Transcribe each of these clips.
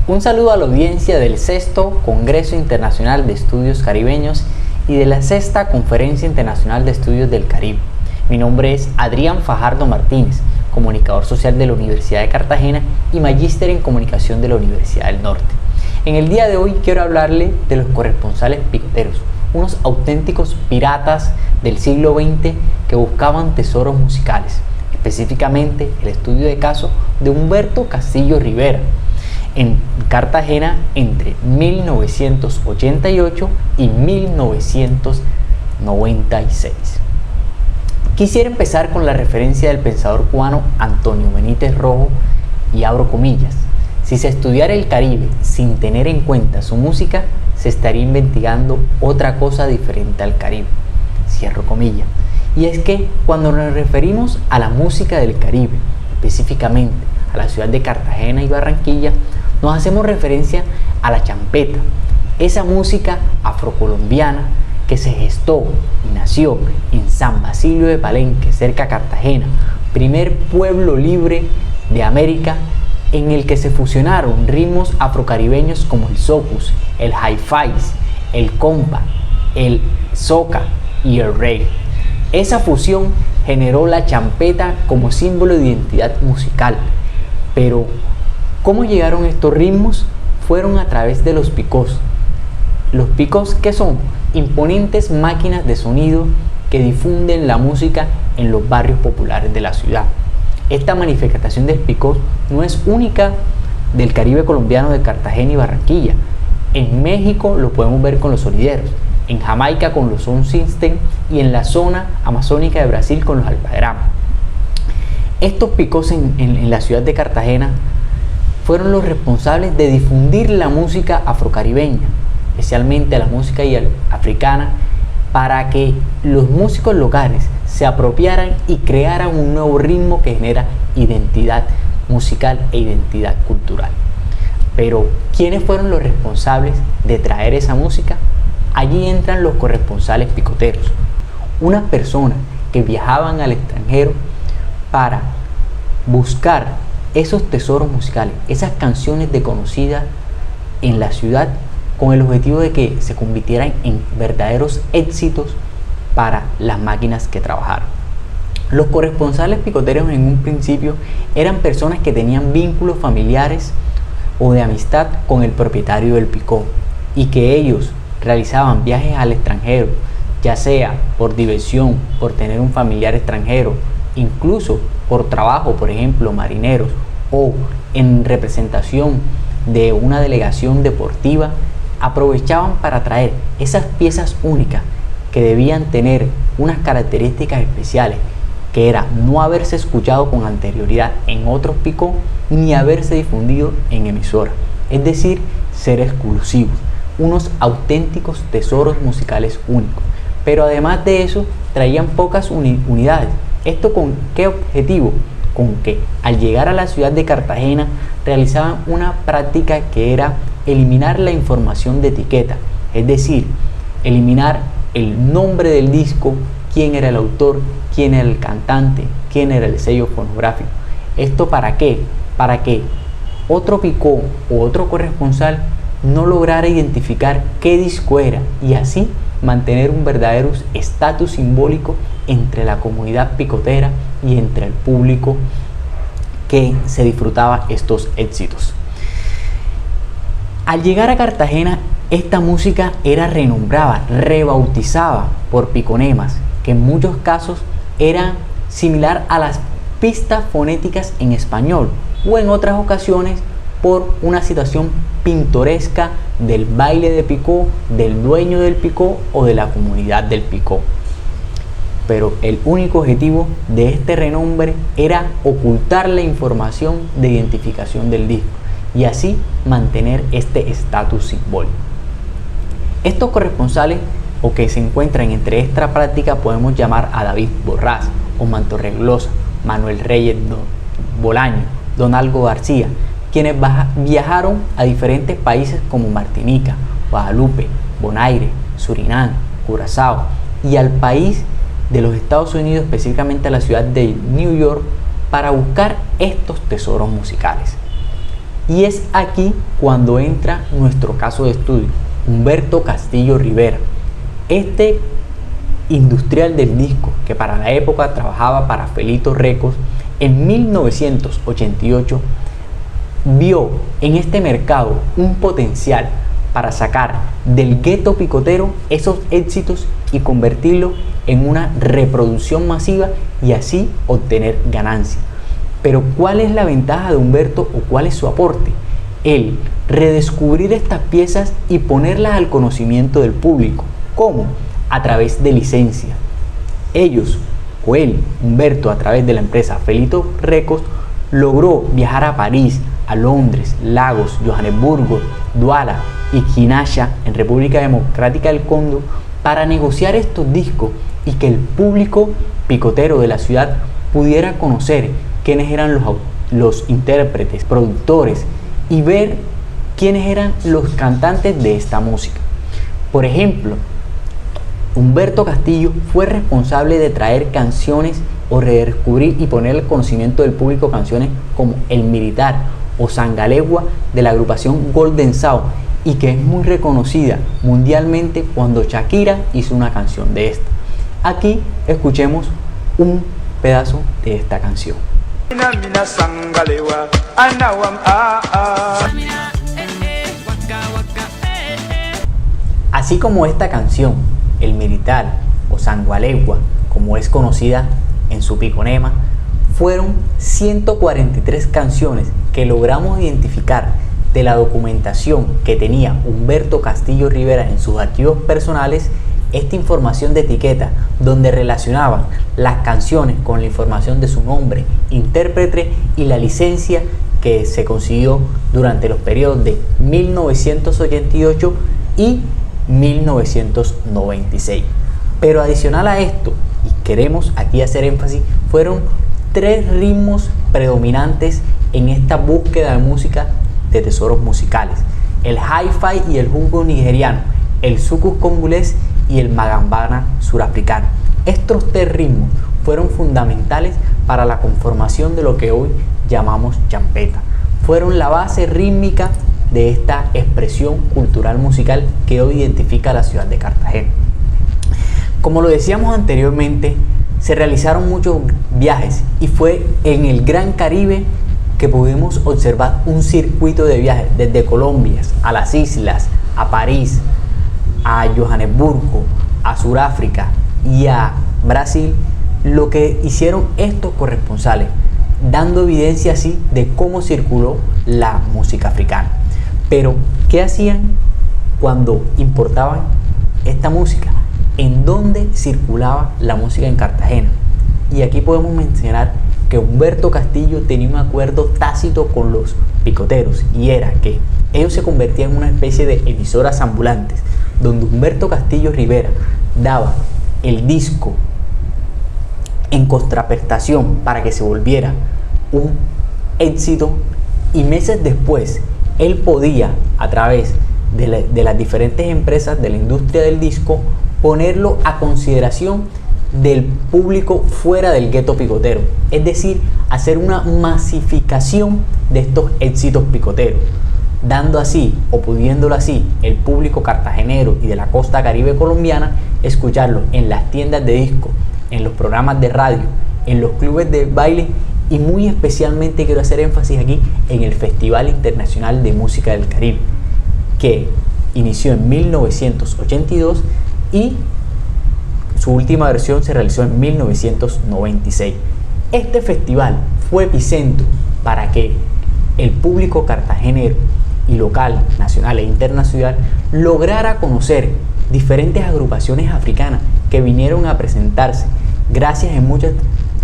Un saludo a la audiencia del sexto Congreso Internacional de Estudios Caribeños y de la sexta Conferencia Internacional de Estudios del Caribe. Mi nombre es Adrián Fajardo Martínez, comunicador social de la Universidad de Cartagena y magíster en comunicación de la Universidad del Norte. En el día de hoy quiero hablarle de los corresponsales picoteros, unos auténticos piratas del siglo XX que buscaban tesoros musicales, específicamente el estudio de caso de Humberto Castillo Rivera, en Cartagena entre 1988 y 1996. Quisiera empezar con la referencia del pensador cubano Antonio Benítez Rojo y abro comillas: si se estudiara el Caribe sin tener en cuenta su música, se estaría investigando otra cosa diferente al Caribe, cierro comillas. Y es que cuando nos referimos a la música del Caribe, específicamente a la ciudad de Cartagena y Barranquilla, nos hacemos referencia a la champeta, esa música afrocolombiana que se gestó y nació en San Basilio de Palenque, cerca de Cartagena, primer pueblo libre de América, en el que se fusionaron ritmos afrocaribeños como el soukous, el hi-fi, el compa, el soca y el reggae. Esa fusión generó la champeta como símbolo de identidad musical, pero ¿cómo llegaron estos ritmos? Fueron a través de los picós. Los picós, ¿qué son? Imponentes máquinas de sonido que difunden la música en los barrios populares de la ciudad. Esta manifestación del picó no es única del Caribe colombiano, de Cartagena y Barranquilla. En México lo podemos ver con los sonideros, en Jamaica con los sound system y en la zona amazónica de Brasil con los alfadramas. Estos picós en la ciudad de Cartagena fueron los responsables de difundir la música afrocaribeña, especialmente la música africana, para que los músicos locales se apropiaran y crearan un nuevo ritmo que genera identidad musical e identidad cultural. Pero, ¿quiénes fueron los responsables de traer esa música? Allí entran los corresponsales picoteros, unas personas que viajaban al extranjero para buscar esos tesoros musicales, esas canciones desconocidas en la ciudad, con el objetivo de que se convirtieran en verdaderos éxitos para las máquinas que trabajaron. Los corresponsales picoteros en un principio eran personas que tenían vínculos familiares o de amistad con el propietario del picó, y que ellos realizaban viajes al extranjero, ya sea por diversión, por tener un familiar extranjero, incluso por trabajo, por ejemplo, marineros, o en representación de una delegación deportiva, aprovechaban para traer esas piezas únicas que debían tener unas características especiales, que era no haberse escuchado con anterioridad en otros picó ni haberse difundido en emisora, es decir, ser exclusivos, unos auténticos tesoros musicales únicos. Pero además de eso, traían pocas unidades. ¿Esto con qué objetivo? Con que al llegar a la ciudad de Cartagena realizaban una práctica que era eliminar la información de etiqueta, es decir, eliminar el nombre del disco, quién era el autor, quién era el cantante, quién era el sello fonográfico. ¿Esto para qué? Para que otro picó o otro corresponsal no lograra identificar qué disco era, y así mantener un verdadero estatus simbólico entre la comunidad picotera y entre el público que se disfrutaba estos éxitos. Al llegar a Cartagena, esta música era renombrada, rebautizada por piconemas, que en muchos casos eran similar a las pistas fonéticas en español, o en otras ocasiones por una situación pintoresca del baile de picó, del dueño del picó o de la comunidad del picó. Pero el único objetivo de este renombre era ocultar la información de identificación del disco y así mantener este estatus simbólico. Estos corresponsales, o que se encuentran entre esta práctica, podemos llamar a David Borrás, Osman Torreglosa, Manuel Reyes Bolaño, Donaldo García, quienes viajaron a diferentes países como Martinica, Guadalupe, Bonaire, Surinam, Curazao y al país de los Estados Unidos, específicamente a la ciudad de New York, para buscar estos tesoros musicales. Y es aquí cuando entra nuestro caso de estudio, Humberto Castillo Rivera. Este industrial del disco, que para la época trabajaba para Felito Records, en 1988 vio en este mercado un potencial para sacar del gueto picotero esos éxitos y convertirlo en una reproducción masiva y así obtener ganancias. Pero ¿cuál es la ventaja de Humberto o cuál es su aporte? El redescubrir estas piezas y ponerlas al conocimiento del público. ¿Cómo? A través de licencias. Ellos, o él, Humberto, a través de la empresa Felito Records, logró viajar a París, a Londres, Lagos, Johannesburgo, Douala y Kinshasa, en República Democrática del Congo, para negociar estos discos y que el público picotero de la ciudad pudiera conocer quiénes eran los intérpretes, productores y ver quiénes eran los cantantes de esta música. Por ejemplo, Humberto Castillo fue responsable de traer canciones o redescubrir y poner al conocimiento del público canciones como El Militar o Sangalegua de la agrupación Golden Sound, y que es muy reconocida mundialmente cuando Shakira hizo una canción de esta. Aquí escuchemos un pedazo de esta canción. Así como esta canción, El Militar o Sangalegua, como es conocida en su piconema, fueron 143 canciones que logramos identificar de la documentación que tenía Humberto Castillo Rivera en sus archivos personales, esta información de etiqueta donde relacionaban las canciones con la información de su nombre, intérprete y la licencia que se consiguió durante los periodos de 1988 y 1996. Pero adicional a esto, y queremos aquí hacer énfasis, fueron 3 ritmos predominantes en esta búsqueda de música de tesoros musicales: el hi-fi y el jungo nigeriano, el sucus congolés y el magambana surafricano. Estos 3 ritmos fueron fundamentales para la conformación de lo que hoy llamamos champeta. Fueron la base rítmica de esta expresión cultural musical que hoy identifica a la ciudad de Cartagena. Como lo decíamos anteriormente, se realizaron muchos viajes y fue en el Gran Caribe que pudimos observar un circuito de viajes desde Colombia a las islas, a París, a Johannesburgo, a Sudáfrica y a Brasil, lo que hicieron estos corresponsales, dando evidencia así de cómo circuló la música africana. Pero, ¿qué hacían cuando importaban esta música? ¿En dónde circulaba la música en Cartagena? Y aquí podemos mencionar que Humberto Castillo tenía un acuerdo tácito con los picoteros, y era que ellos se convertían en una especie de emisoras ambulantes, donde Humberto Castillo Rivera daba el disco en contraprestación para que se volviera un éxito, y meses después él podía, a través de las diferentes empresas de la industria del disco, ponerlo a consideración del público fuera del gueto picotero, es decir, hacer una masificación de estos éxitos picoteros, dando así o pudiéndolo así el público cartagenero y de la costa caribe colombiana escucharlo en las tiendas de disco, en los programas de radio, en los clubes de baile, y muy especialmente quiero hacer énfasis aquí en el Festival Internacional de Música del Caribe, que inició en 1982 y su última versión se realizó en 1996. Este festival fue epicentro para que el público cartagenero y local, nacional e internacional lograra conocer diferentes agrupaciones africanas que vinieron a presentarse, gracias en muchas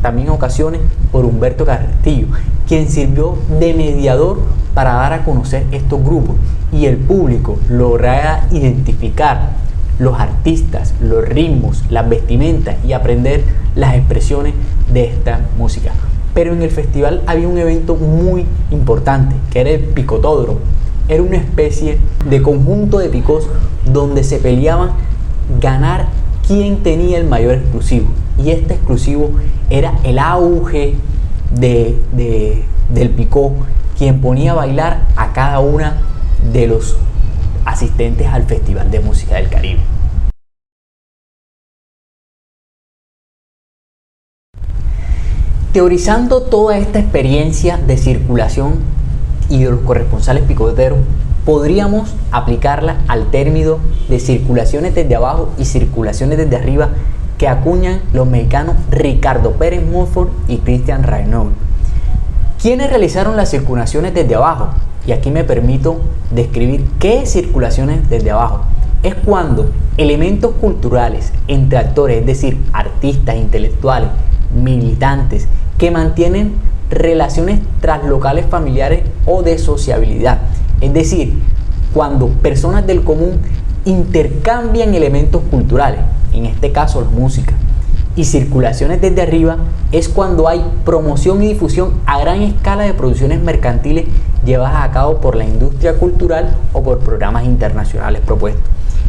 también ocasiones por Humberto Castillo, quien sirvió de mediador para dar a conocer estos grupos y el público lograra identificar los artistas, los ritmos, las vestimentas y aprender las expresiones de esta música. Pero en el festival había un evento muy importante, que era el picotódromo. Era una especie de conjunto de picos donde se peleaban ganar quién tenía el mayor exclusivo. Y este exclusivo era el auge del picó, quien ponía a bailar a cada una de los asistentes al Festival de Música del Caribe. Teorizando toda esta experiencia de circulación y de los corresponsales picoteros, podríamos aplicarla al término de circulaciones desde abajo y circulaciones desde arriba que acuñan los mexicanos Ricardo Pérez Monfort y Christian Reynaud. ¿Quiénes realizaron las circulaciones desde abajo? Y aquí me permito describir qué es circulaciones desde abajo. Es cuando elementos culturales entre actores, es decir, artistas, intelectuales, militantes, que mantienen relaciones translocales familiares o de sociabilidad. Es decir, cuando personas del común intercambian elementos culturales, en este caso la música. Y circulaciones desde arriba es cuando hay promoción y difusión a gran escala de producciones mercantiles llevadas a cabo por la industria cultural o por programas internacionales propuestos.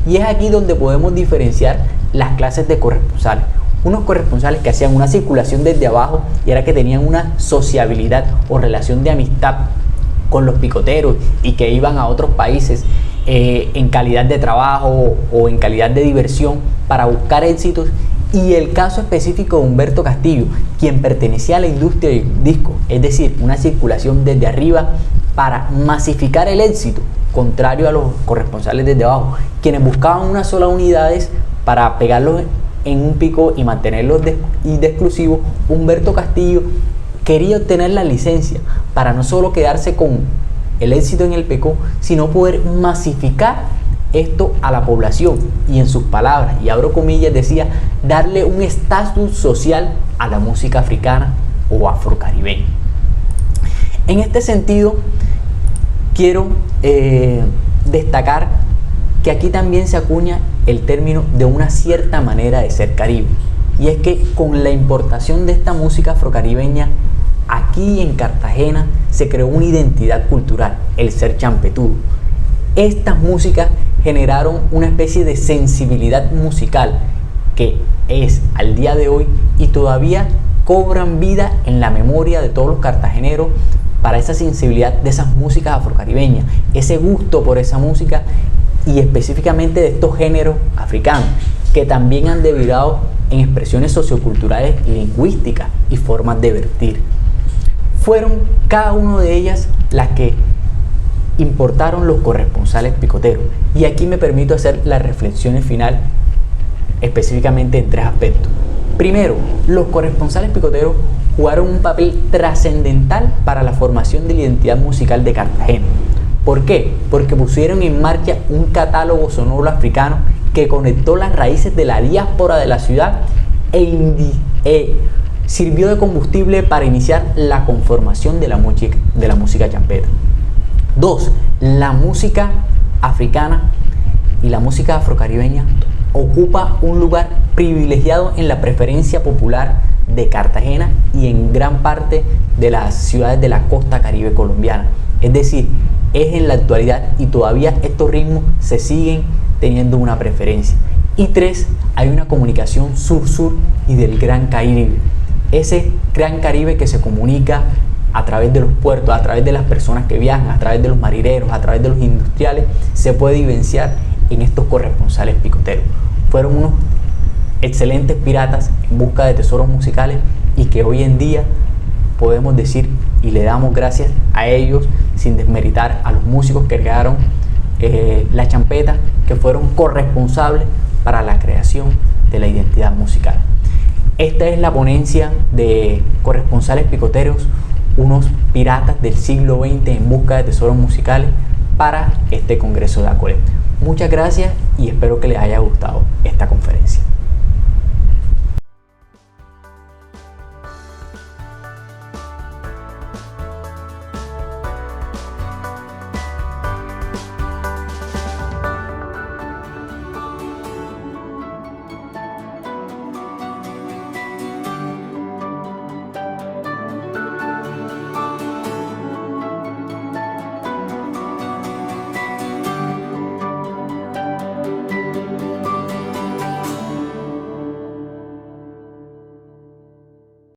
Y es aquí donde podemos diferenciar las clases de corresponsales. Unos corresponsales que hacían una circulación desde abajo y era que tenían una sociabilidad o relación de amistad con los picoteros y que iban a otros países en calidad de trabajo o en calidad de diversión para buscar éxitos. Y el caso específico de Humberto Castillo, quien pertenecía a la industria del disco, es decir, una circulación desde arriba para masificar el éxito, contrario a los corresponsales desde abajo, quienes buscaban unas solas unidades para pegarlos en un pico y mantenerlos de exclusivo. Humberto Castillo quería obtener la licencia para no solo quedarse con el éxito en el pico, sino poder masificar esto a la población y, en sus palabras, y abro comillas, decía darle un estatus social a la música africana o afrocaribeña. En este sentido, quiero destacar que aquí también se acuña el término de una cierta manera de ser caribe, y es que con la importación de esta música afrocaribeña aquí en Cartagena se creó una identidad cultural, el ser champetudo. Estas músicas generaron una especie de sensibilidad musical que es al día de hoy y todavía cobran vida en la memoria de todos los cartageneros para esa sensibilidad de esas músicas afrocaribeñas, ese gusto por esa música y específicamente de estos géneros africanos que también han derivado en expresiones socioculturales y lingüísticas y formas de vertir. Fueron cada una de ellas las que importaron los corresponsales picoteros, y aquí me permito hacer las reflexiones final específicamente en tres aspectos. Primero, los corresponsales picoteros jugaron un papel trascendental para la formación de la identidad musical de Cartagena. ¿Por qué? Porque pusieron en marcha un catálogo sonoro africano que conectó las raíces de la diáspora de la ciudad e sirvió de combustible para iniciar la conformación de la música champeta. 2. La música africana y la música afrocaribeña ocupa un lugar privilegiado en la preferencia popular de Cartagena y en gran parte de las ciudades de la costa caribe colombiana. Es decir, es en la actualidad y todavía estos ritmos se siguen teniendo una preferencia. Y 3. Hay una comunicación sur-sur y del Gran Caribe. Ese Gran Caribe que se comunica a través de los puertos, a través de las personas que viajan, a través de los marineros, a través de los industriales, se puede vivenciar en estos corresponsales picoteros. Fueron unos excelentes piratas en busca de tesoros musicales y que hoy en día podemos decir y le damos gracias a ellos sin desmeritar a los músicos que crearon la champeta, que fueron corresponsables para la creación de la identidad musical. Esta es la ponencia de corresponsales picoteros, unos piratas del siglo XX en busca de tesoros musicales para este Congreso de ACOLEP. Muchas gracias y espero que les haya gustado esta conferencia.